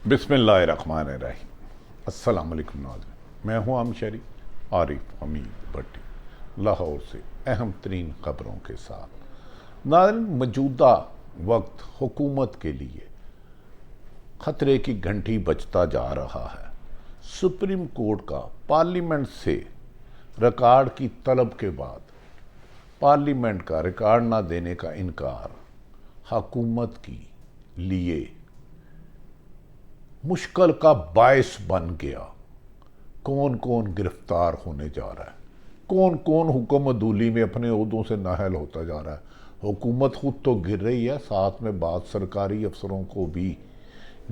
बिस्मिल्लाहिर्रहमानिर्रहीम। अस्सलाम वालेकुम नाज़रीन, मैं हूँ आमशरी आरिफ हमीद भट्टी लाहौर से अहम तरीन खबरों के साथ। नाज़रीन, मौजूदा वक्त हुकूमत के लिए ख़तरे की घंटी बजता जा रहा है। सुप्रीम कोर्ट का पार्लियामेंट से रिकॉर्ड की तलब के बाद पार्लियामेंट का रिकॉर्ड ना देने का इनकार हुकूमत की लिए मुश्किल का बायस बन गया। कौन कौन गिरफ्तार होने जा रहा है, कौन कौन हुक्म अदूली में अपने ओहदों से नाहल होता जा रहा है। हुकूमत खुद तो गिर रही है, साथ में बाद सरकारी अफसरों को भी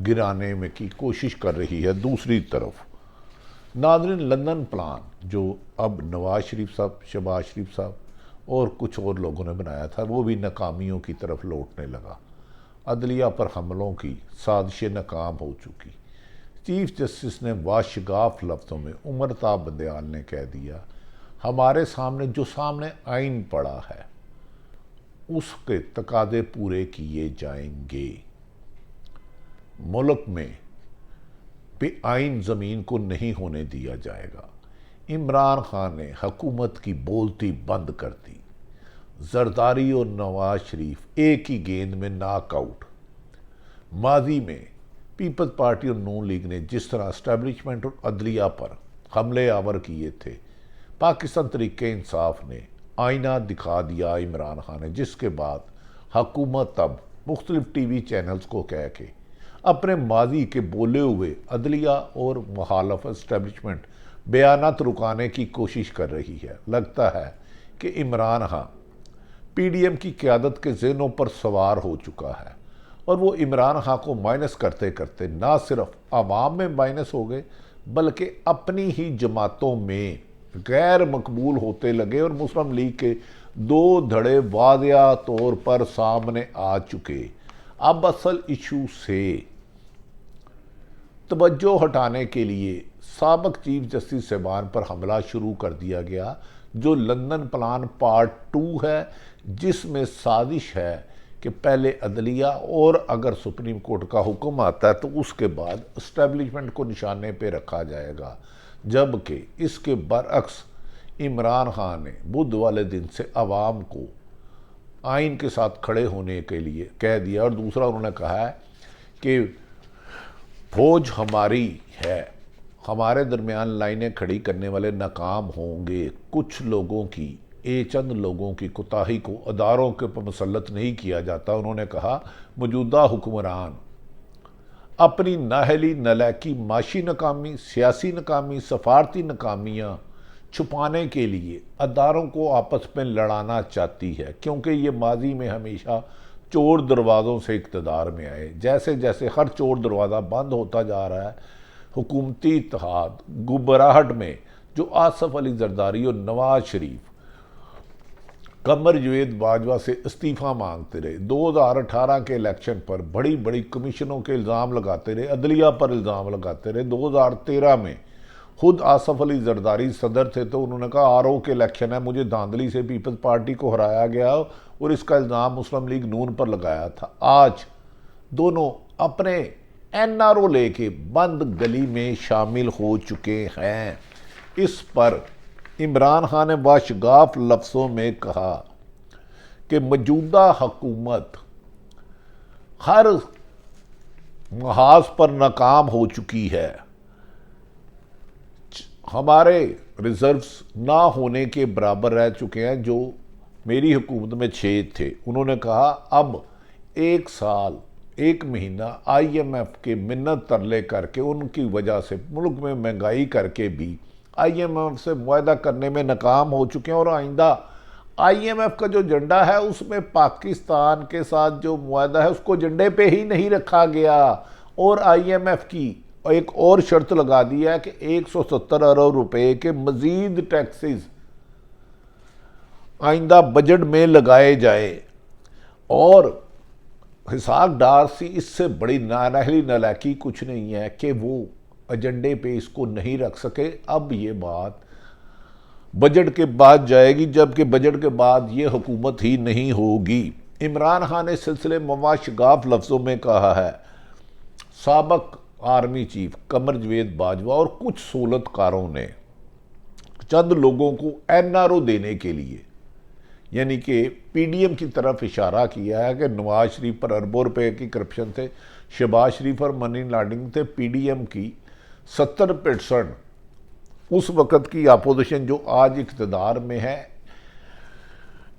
गिराने में की कोशिश कर रही है। दूसरी तरफ नाज़रीन, लंदन प्लान जो अब नवाज शरीफ साहब, शहबाज शरीफ साहब और कुछ और लोगों ने बनाया था, वो भी नाकामियों की तरफ लौटने लगा। अदलिया पर हमलों की साजिशें नाकाम हो चुकी। चीफ जस्टिस ने वाशगाफ लफ्ज़ों में उमरताब बंदयाल ने कह दिया, हमारे सामने जो आइन पड़ा है उसके तकादे पूरे किए जाएंगे। मुल्क में बेआइन ज़मीन को नहीं होने दिया जाएगा। इमरान खान ने हुकूमत की बोलती बंद कर दी। जरदारी और नवाज शरीफ एक ही गेंद में नॉकआउट। माजी में पीपल्स पार्टी और नून लीग ने जिस तरह एस्टैब्लिशमेंट और अदलिया पर हमले आवर किए थे, पाकिस्तान तरीके इंसाफ ने आईना दिखा दिया इमरान खान ने, जिसके बाद हुकूमत अब मुख्तलिफ टीवी चैनल्स को कह के अपने माजी के बोले हुए अदलिया और मुखालफ एस्टैब्लिशमेंट बयानात रुकाने की कोशिश कर रही है। लगता है कि इमरान खान पीडीएम की क़यादत के ज़हनों पर सवार हो चुका है और वो इमरान खान को माइनस करते करते ना सिर्फ आवाम में माइनस हो गए, बल्कि अपनी ही जमातों में गैर मकबूल होते लगे और मुस्लिम लीग के दो धड़े वाज़िया तौर पर सामने आ चुके। अब असल इशू से तवज्जो हटाने के लिए साबिक चीफ जस्टिस साहबान पर हमला शुरू कर दिया गया, जो लंदन प्लान पार्ट 2 है, जिसमें साजिश है कि पहले अदलिया और अगर सुप्रीम कोर्ट का हुक्म आता है तो उसके बाद एस्टैब्लिशमेंट को निशाने पे रखा जाएगा। जबकि इसके बरअक्स इमरान खान ने बुध वाले दिन से आवाम को आइन के साथ खड़े होने के लिए कह दिया। और दूसरा उन्होंने कहा है कि फौज हमारी है, हमारे दरमियान लाइनें खड़ी करने वाले नाकाम होंगे। कुछ लोगों की, चंद लोगों की कोताही को अदारों के ऊपर मुसल्लत नहीं किया जाता। उन्होंने कहा मौजूदा हुक्मरान अपनी नाहली, नलायकी, माशी नाकामी, सियासी नाकामी, सफारती नाकामियां छुपाने के लिए अदारों को आपस में लड़ाना चाहती है, क्योंकि ये माजी में हमेशा चोर दरवाज़ों से इक़्तिदार में आए। जैसे जैसे हर चोर दरवाज़ा बंद होता जा रहा है, हुकूमती इत्तेहाद गुबराहट में जो आसफ अली जरदारी और नवाज शरीफ कमर जवेद बाजवा से इस्तीफ़ा मांगते रहे, 2018 के इलेक्शन पर बड़ी बड़ी कमीशनों के इल्ज़ाम लगाते रहे, अदलिया पर इल्ज़ाम लगाते रहे। 2013 में खुद आसफ अली जरदारी सदर थे तो उन्होंने कहा आरओ के इलेक्शन है, मुझे धांधली से पीपल्स पार्टी को हराया गया और इसका इल्ज़ाम मुस्लिम लीग नून पर लगाया था। आज दोनों अपने एनआरओ लेके बंद गली में शामिल हो चुके हैं। इस पर इमरान खान ने वाशगाफ लफ्ज़ों में कहा कि मौजूदा हुकूमत हर महाज पर नाकाम हो चुकी है। हमारे रिजर्व्स ना होने के बराबर रह चुके हैं, जो मेरी हुकूमत में 6 थे। उन्होंने कहा अब 1 साल 1 महीना आईएमएफ के मिन्नत तरले करके उनकी वजह से मुल्क में महंगाई करके भी आईएमएफ से मुआहदा करने में नाकाम हो चुके हैं। और आइंदा आईएमएफ का जो एजेंडा है उसमें पाकिस्तान के साथ जो मुआहदा है उसको एजेंडे पे ही नहीं रखा गया। और आईएमएफ की एक और शर्त लगा दी है कि 170 अरब रुपए के मजीद टैक्सेस आइंदा बजट में लगाए जाए। और हिसाब डार सी इससे बड़ी नानहली नालायकी कुछ नहीं है कि वो एजेंडे पे इसको नहीं रख सके। अब ये बात बजट के बाद जाएगी, जबकि बजट के बाद ये हुकूमत ही नहीं होगी। इमरान खान ने सिलसिले में वाशगाफ लफ्ज़ों में कहा है, साबिक आर्मी चीफ कमर जवेद बाजवा और कुछ सहूलतकारों ने चंद लोगों को एनआरओ देने के लिए, यानी कि पीडीएम की तरफ इशारा किया है कि नवाज शरीफ पर अरबों रुपए की करप्शन थे, शहबाज शरीफ पर मनी लॉन्ड्रिंग थे। पीडीएम की 70% उस वक़्त की अपोजिशन जो आज इक़्तिदार में है,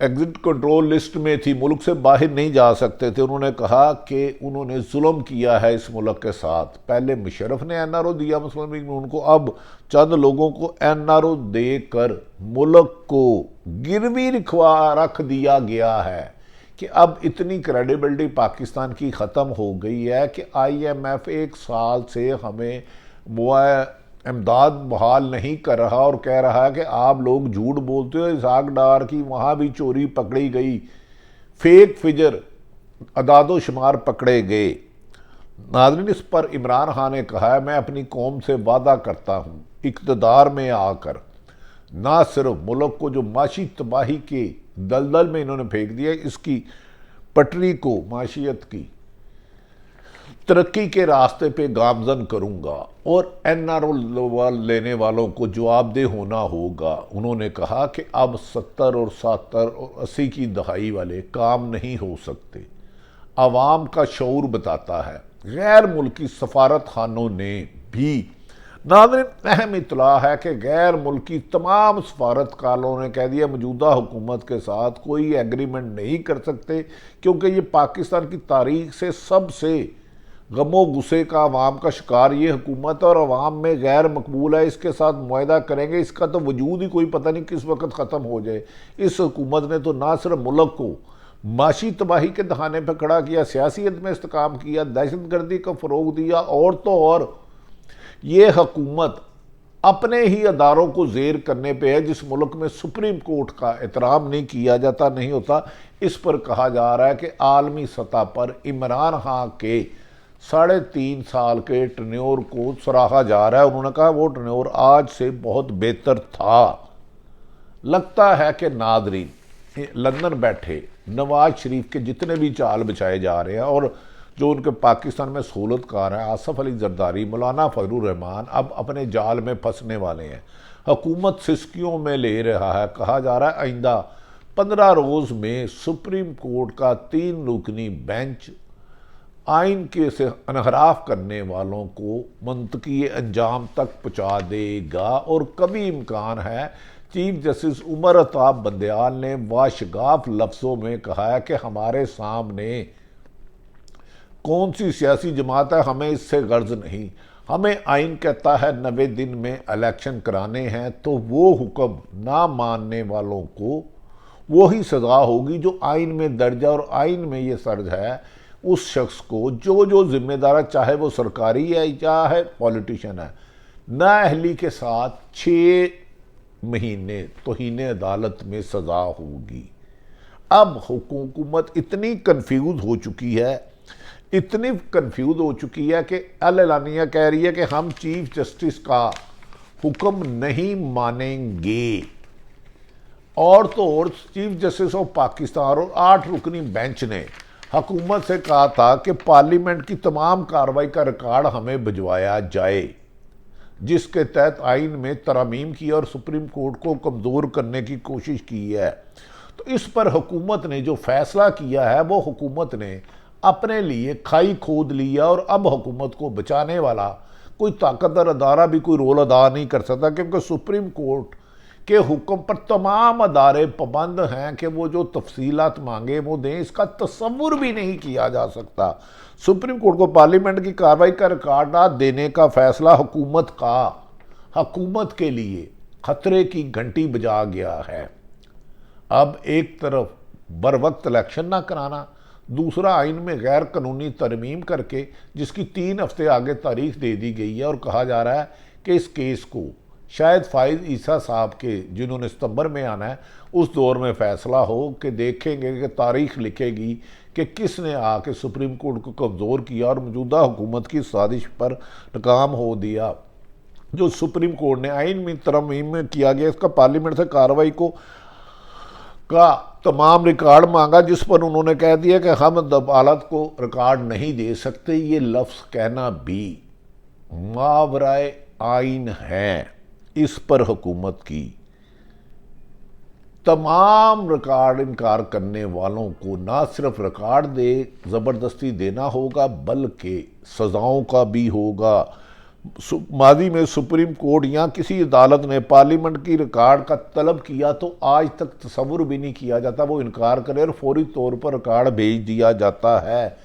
एग्जिट कंट्रोल लिस्ट में थी, मुल्क से बाहर नहीं जा सकते थे। उन्होंने कहा कि उन्होंने जुल्म किया है इस मुल्क के साथ। पहले मुशर्रफ ने एनआरओ दिया मुस्लिम लीग में उनको, अब चंद लोगों को एनआरओ देकर मुल्क को गिरवी रख दिया गया है कि अब इतनी क्रेडिबिलिटी पाकिस्तान की ख़त्म हो गई है कि IMF 1 साल से हमें इमदाद बहाल नहीं कर रहा और कह रहा है कि आप लोग झूठ बोलते हो। इसहाक डार की वहाँ भी चोरी पकड़ी गई, फेक फिगर अदादो शुमार पकड़े गए। नाज़रीन, इस पर इमरान खान ने कहा है, मैं अपनी कौम से वादा करता हूँ इक़्तिदार में आकर ना सिर्फ मुल्क को जो माशी तबाही के दलदल में इन्होंने फेंक दिया, इसकी पटरी को माशियत की तरक्की के रास्ते पे गामजन करूंगा और एनआरओ लेने वालों को जवाबदेह होना होगा। उन्होंने कहा कि अब 70 और 70 और 80 की दहाई वाले काम नहीं हो सकते। आवाम का शऊर बताता है। गैर मुल्की सफारत खानों ने भी, नाज़रीन अहम इतला है कि गैर मुल्की तमाम सफारतकारों ने कह दिया मौजूदा हुकूमत के साथ कोई एग्रीमेंट नहीं कर सकते, क्योंकि ये पाकिस्तान की तारीख से सबसे गमो गुस्से का अवाम का शिकार ये हुकूमत और अवाम में गैर मकबूल है, इसके साथ मुआहदा करेंगे, इसका तो वजूद ही कोई पता नहीं किस वक्त ख़त्म हो जाए। इस हुकूमत ने तो ना सिर्फ मुल्क को माशी तबाही के दहाने पर खड़ा किया, सियासियत में इस्तेकाम किया, दहशतगर्दी को फ़रोग दिया, और तो और ये हुकूमत अपने ही अदारों को ज़ेर करने पे है। जिस मुल्क में सुप्रीम कोर्ट का एहतराम नहीं किया जाता, नहीं होता, इस पर कहा जा रहा है कि आलमी सतह पर इमरान खान के 3.5 साल के टर्न्योर को सराहा जा रहा है। उन्होंने कहा वो टर्न्योर आज से बहुत बेहतर था। लगता है कि नादरीन लंदन बैठे नवाज शरीफ के जितने भी चाल बचाए जा रहे हैं और जो उनके पाकिस्तान में सहूलतकार हैं, आसफ अली जरदारी, मौलाना फजलुर रहमान, अब अपने जाल में फंसने वाले हैं। हुकूमत सिस्कियों में ले रहा है। कहा जा रहा है आइंदा 15 रोज़ में सुप्रीम कोर्ट का 3 रुकनी बेंच आइन के से अनहराफ करने वालों को मंतकी अंजाम तक पहुँचा देगा। और कभी इम्कान है, चीफ जस्टिस उमर अताब बंदयाल ने वाशगाफ लफ्ज़ों में कहा है कि हमारे सामने कौन सी सियासी जमात है, हमें इससे गर्ज नहीं। हमें आइन कहता है 90 दिन में इलेक्शन कराने हैं, तो वो हुक्म ना मानने वालों को वही सज़ा होगी जो आइन में दर्ज है। और आइन में ये दर्ज है उस शख्स को जो जिम्मेदार, चाहे वो सरकारी है चाहे पॉलिटिशियन है, नाअहली के साथ 6 महीने तौहीन अदालत में सज़ा होगी। अब हुकूमत इतनी कन्फ्यूज हो चुकी है, इतनी कन्फ्यूज हो चुकी है कि अल-एलानिया कह रही है कि हम चीफ जस्टिस का हुक्म नहीं मानेंगे। और तो और चीफ जस्टिस ऑफ पाकिस्तान और 8 रुकनी बेंच ने हुकूमत से कहा था कि पार्लियामेंट की तमाम कार्रवाई का रिकॉर्ड हमें भिजवाया जाए, जिसके तहत आइन में तरमीम की और सुप्रीम कोर्ट को कमज़ोर करने की कोशिश की है। तो इस पर हुकूमत ने जो फैसला किया है, वो हुकूमत ने अपने लिए खाई खोद लिया और अब हुकूमत को बचाने वाला कोई ताकतवर अदारा भी कोई रोल अदा नहीं कर सकता, क्योंकि सुप्रीम कोर्ट के हुक्म पर तमाम अदारे पाबंद हैं कि वो जो तफसीलात मांगे वो दें। इसका तस्वुर भी नहीं किया जा सकता। सुप्रीम कोर्ट को पार्लियामेंट की कार्रवाई का रिकॉर्ड देने का फैसला हुकूमत के लिए खतरे की घंटी बजा गया है। अब एक तरफ बर वक्त इलेक्शन ना कराना, दूसरा आइन में गैर कानूनी तरमीम करके जिसकी 3 हफ्ते आगे तारीख दे दी गई है, और कहा जा रहा है कि इस केस को शायद फाइज ईसा साहब के, जिन्होंने सितंबर में आना है, उस दौर में फ़ैसला हो कि देखेंगे कि तारीख लिखेगी कि किसने आके सुप्रीम कोर्ट को कमज़ोर किया और मौजूदा हुकूमत की साजिश पर नाकाम हो दिया। जो सुप्रीम कोर्ट ने आइन में तरमीम में किया गया, इसका पार्लियामेंट से कार्रवाई का तमाम रिकॉर्ड मांगा, जिस पर उन्होंने कह दिया कि हम अदालत को रिकॉर्ड नहीं दे सकते। ये लफ्ज़ कहना भी मावराए आइन है, इस पर हुकूमत की तमाम रिकॉर्ड इनकार करने वालों को ना सिर्फ रिकॉर्ड दे ज़बरदस्ती देना होगा बल्कि सज़ाओं का भी होगा। माजी में सुप्रीम कोर्ट या किसी अदालत ने पार्लियामेंट की रिकॉर्ड का तलब किया तो आज तक तसव्वुर भी नहीं किया जाता वो इनकार करे और फौरी तौर पर रिकॉर्ड भेज दिया जाता है।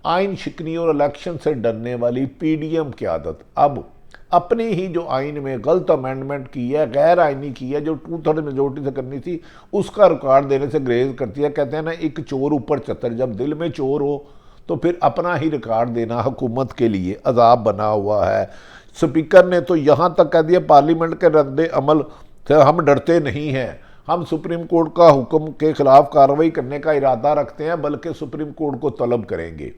आइन शिकनी और इलेक्शन से डरने वाली पीडीएम की आदत अब अपनी ही जो आइन में गलत अमेंडमेंट की है, गैर आइनी की है, जो 2/3 मेजोरिटी से करनी थी, उसका रिकॉर्ड देने से ग्रेज करती है। कहते हैं ना, एक चोर ऊपर चतर, जब दिल में चोर हो तो फिर अपना ही रिकॉर्ड देना हुकूमत के लिए अजाब बना हुआ है। स्पीकर ने तो यहाँ तक कह दिया पार्लियामेंट के रद्द अमल से हम डरते नहीं हैं, हम सुप्रीम कोर्ट का हुक्म के खिलाफ कार्रवाई करने का इरादा रखते हैं बल्कि सुप्रीम कोर्ट को तलब करेंगे।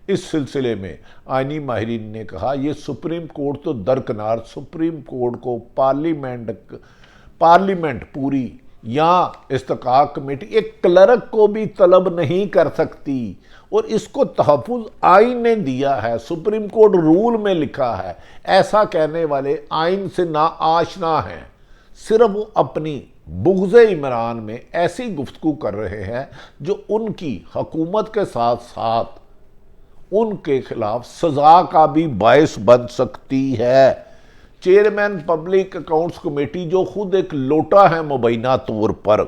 इस सिलसिले में आईनी माहिरीन ने कहा यह सुप्रीम कोर्ट तो दरकिनार, सुप्रीम कोर्ट को पार्लियामेंट पूरी या इस्तकाक कमेटी एक क्लर्क को भी तलब नहीं कर सकती और इसको तहफ़्फ़ुज़ आइन ने दिया है, सुप्रीम कोर्ट रूल में लिखा है। ऐसा कहने वाले आइन से ना आशना हैं, सिर्फ वो अपनी बुग़्ज़े इमरान में ऐसी गुफ्तगू कर रहे हैं जो उनकी हुकूमत के साथ साथ उनके खिलाफ सजा का भी बायस बन सकती है। चेयरमैन पब्लिक अकाउंट्स कमेटी जो खुद एक लोटा है मुबैना तौर पर,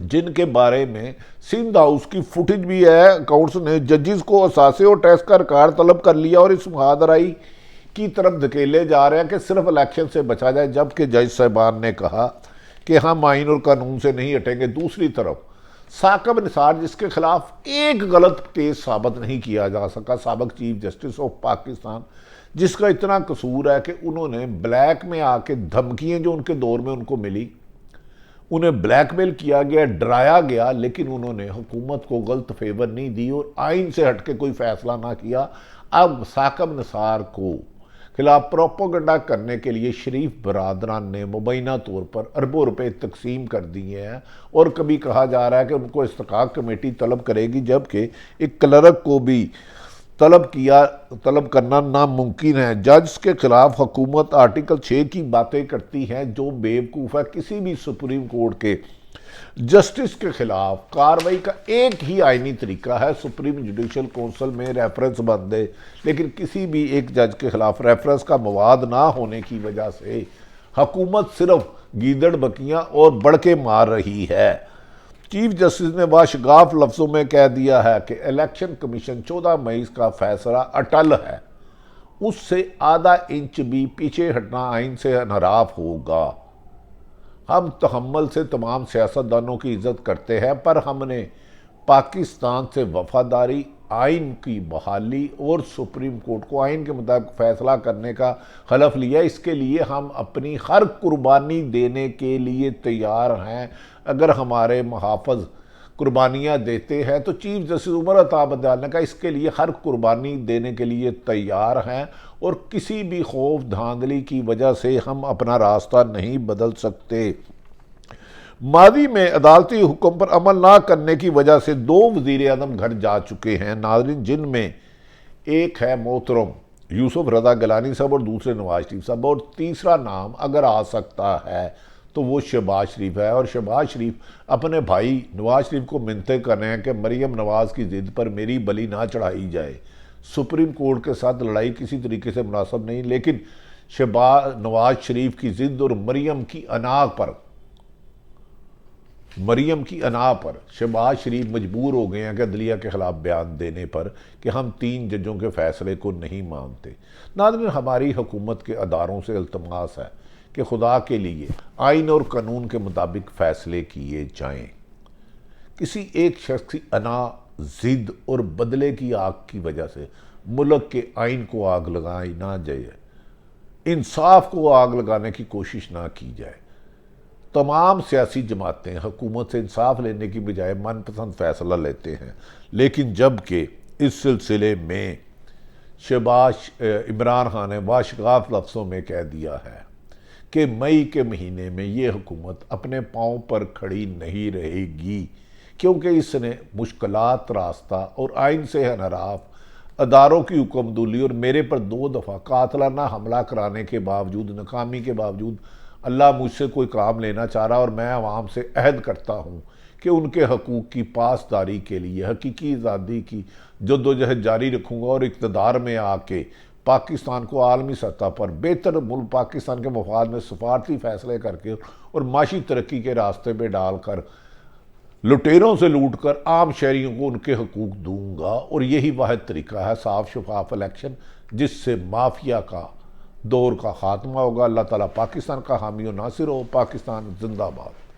जिनके बारे में सिंध हाउस की फुटेज भी है, अकाउंट्स ने जजेस को असासे और टैक्स का रिकॉर्ड तलब कर लिया और इस मुहादराई की तरफ धकेले जा रहे हैं कि सिर्फ इलेक्शन से बचा जाए, जबकि जज साहबान ने कहा कि हम आइन और कानून से नहीं हटेंगे। दूसरी तरफ साकिब निसार, जिसके खिलाफ एक गलत केस साबित नहीं किया जा सका, साबिक चीफ जस्टिस ऑफ पाकिस्तान, जिसका इतना कसूर है कि उन्होंने ब्लैक में आके धमकियां जो उनके दौर में उनको मिली, उन्हें ब्लैकमेल किया गया, डराया गया, लेकिन उन्होंने हुकूमत को गलत फेवर नहीं दी और आइन से हटके कोई फैसला ना किया। अब साकिब निसार को खिलाफ प्रोपोगंडा करने के लिए शरीफ बरादरान ने मुबैना तौर पर अरबों रुपए तकसीम कर दिए हैं और कभी कहा जा रहा है कि उनको इस्तकाक कमेटी तलब करेगी, जबकि एक क्लर्क को भी तलब करना नामुमकिन है। जज के खिलाफ हुकूमत आर्टिकल 6 की बातें करती है जो बेवकूफ़ है। किसी भी सुप्रीम कोर्ट के जस्टिस के खिलाफ कार्रवाई का एक ही आइनी तरीका है, सुप्रीम जुडिशल काउंसिल में रेफरेंस बंद है, लेकिन किसी भी एक जज के खिलाफ रेफरेंस का मवाद ना होने की वजह से हुकूमत सिर्फ गीदड़ बकियां और बढ़के मार रही है। चीफ जस्टिस ने वाशगाफ लफ्जों में कह दिया है कि इलेक्शन कमीशन 14 मई का फैसला अटल है, उससे आधा इंच भी पीछे हटना आइन से इनहराफ होगा। हम तहम्मुल से तमाम सियासतदानों की इज्जत करते हैं, पर हमने पाकिस्तान से वफादारी, आइन की बहाली और सुप्रीम कोर्ट को आइन के मुताबिक फैसला करने का हलफ लिया। इसके लिए हम अपनी हर कुर्बानी देने के लिए तैयार हैं। अगर हमारे मुहाफ़िज़ कुर्बानियाँ देते हैं तो चीफ जस्टिस उमर अता बंदयाल ने कहा इसके लिए हर कुर्बानी देने के लिए तैयार हैं और किसी भी खौफ धांधली की वजह से हम अपना रास्ता नहीं बदल सकते। मादी में अदालती हुक्म पर अमल ना करने की वजह से 2 वज़ीर आज़म घर जा चुके हैं नाज़रीन, जिनमें एक है मोहतरम यूसुफ रज़ा गिलानी साहब और दूसरे नवाज शरीफ साहब, और तीसरा नाम अगर आ सकता है तो वो शहबाज शरीफ है। और शहबाज शरीफ अपने भाई नवाज शरीफ को मिन्नतें कर रहे हैं कि मरीम नवाज की ज़िद पर मेरी बलि ना चढ़ाई जाए। सुप्रीम कोर्ट के साथ लड़ाई किसी तरीके से मुनासिब नहीं, लेकिन नवाज शरीफ की ज़िद और मरीम की अना पर शहबाज शरीफ मजबूर हो गए हैं कि अदलिया के खिलाफ बयान देने पर कि हम 3 जजों के फैसले को नहीं मानते। नाज़रीन, हमारी हुकूमत के अदारों से इल्तमास है कि खुदा के लिए आइन और कानून के मुताबिक फ़ैसले किए जाएं। किसी एक शख्स की अना, ज़िद और बदले की आग की वजह से मुल्क के आइन को आग लगाई ना जाए, इंसाफ को आग लगाने की कोशिश ना की जाए। तमाम सियासी जमातें हुकूमत से इंसाफ लेने की बजाय मनपसंद फ़ैसला लेते हैं, लेकिन जबकि इस सिलसिले में इमरान खान ने वाशगाफ लफ्ज़ों में कह दिया है कि मई के महीने में ये हुकूमत अपने पाँव पर खड़ी नहीं रहेगी, क्योंकि इसने मुश्किलात रास्ता और आइन से इनहराफ अदारों की हुक्मदुली और मेरे पर 2 दफ़ा कातलाना हमला कराने के बावजूद, नाकामी के बावजूद अल्लाह मुझसे कोई काम लेना चाह रहा, और मैं आवाम से अहद करता हूँ कि उनके हकूक़ की पासदारी के लिए हकीकी आज़ादी की जद्दोजहद जारी रखूँगा और इक़्तिदार में आके पाकिस्तान को आलमी सतह पर बेहतर मुल्क पाकिस्तान के मफाद में सफारती फ़ैसले करके और माशी तरक्की के रास्ते पर डालकर लुटेरों से लूट कर आम शहरियों को उनके हकूक़ दूंगा। और यही वाहिद तरीका है साफ शफाफ इलेक्शन, जिससे माफिया का दौर का खात्मा होगा। अल्लाह ताला पाकिस्तान का हामी और नासिर हो। पाकिस्तान जिंदाबाद।